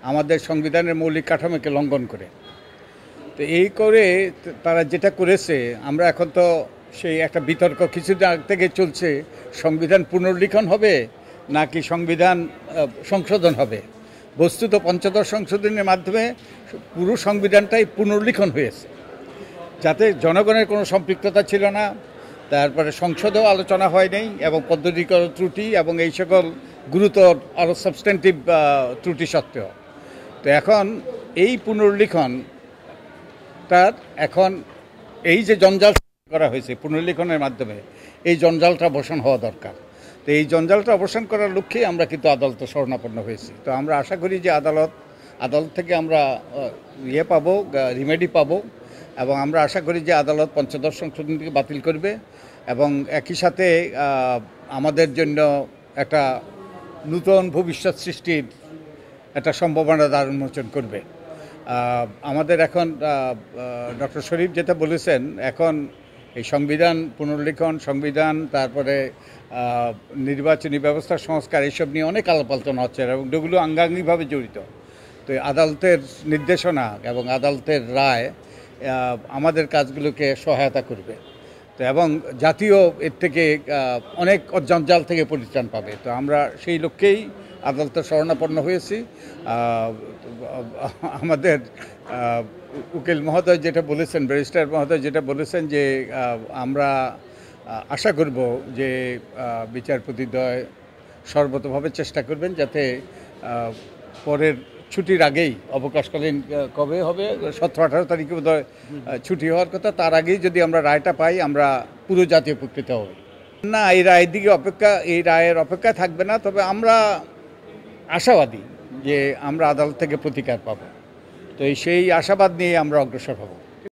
আমাদের সংবিধানের মৌলিক কাঠামোকে লঙ্ঘন করে। তো এই করে তারা যেটা করেছে, আমরা এখন তো সেই একটা বিতর্ক কিছুদিন আগ থেকে চলছে, সংবিধান পুনর্লিখন হবে নাকি সংবিধান সংশোধন হবে। বস্তুত পঞ্চদশ সংশোধনের মাধ্যমে পুরো সংবিধানটাই পুনর্লিখন হয়েছে, যাতে জনগণের কোনো সম্পৃক্ততা ছিল না, তারপরে সংসদেও আলোচনা হয় নাই, এবং পদ্ধতিগত ত্রুটি এবং এই সকল গুরুতর আরও সাবস্ট্যান্টিভ ত্রুটি সত্ত্বেও। তো এখন এই পুনর্লিখন তার এখন এই যে জঞ্জাল করা হয়েছে পুনর্লিখনের মাধ্যমে, এই জঞ্জালটা অবসান হওয়া দরকার। তো এই জঞ্জালটা অবসান করার লক্ষ্যেই আমরা কিন্তু আদালতে শরণাপন্ন হয়েছি। তো আমরা আশা করি যে আদালত থেকে আমরা পাবো, রিমেডি পাবো, এবং আমরা আশা করি যে আদালত পঞ্চদশ সংশোধনীকে বাতিল করবে এবং একই সাথে আমাদের জন্য একটা নূতন ভবিষ্যৎ সৃষ্টির একটা সম্ভাবনা দ্বার উন্মোচন করবে। আমাদের এখন ডক্টর শরীফ যেটা বলেছেন, এখন এই সংবিধান পুনর্লিখন, সংবিধান, তারপরে নির্বাচনী ব্যবস্থার সংস্কার, এইসব নিয়ে অনেক আলাপ আলোচনা হচ্ছে এবং এগুলো আঙ্গাঙ্গিকভাবে জড়িত। তো আদালতের নির্দেশনা এবং আদালতের রায় আমাদের কাজগুলোকে সহায়তা করবে। তো এবং জাতীয় এর থেকে অনেক জঞ্জাল থেকে পরিত্রাণ পাবে। তো আমরা সেই লক্ষ্যেই আদালতের শরণাপন্ন হয়েছি। আমাদের উকিল মহোদয় যেটা বলেছেন, ব্যারিস্টার মহোদয় যেটা বলেছেন, যে আমরা আশা করব যে বিচারপতিদ্বয় সর্বতভাবে চেষ্টা করবেন যাতে পরের ছুটির আগেই, অবকাশকালীন কবে হবে, 17-18 তারিখে বোধহয় ছুটি হওয়ার কথা, তার আগেই যদি আমরা রায়টা পাই, আমরা পুরো জাতীয় উপকৃত হব। না, এই রায়ের দিকে এই রায়ের অপেক্ষায় থাকবে না, তবে আমরা আশাবাদী যে আমরা আদালত থেকে প্রতিকার পাব। তো সেই আশাবাদ নিয়ে আমরা অগ্রসর হব।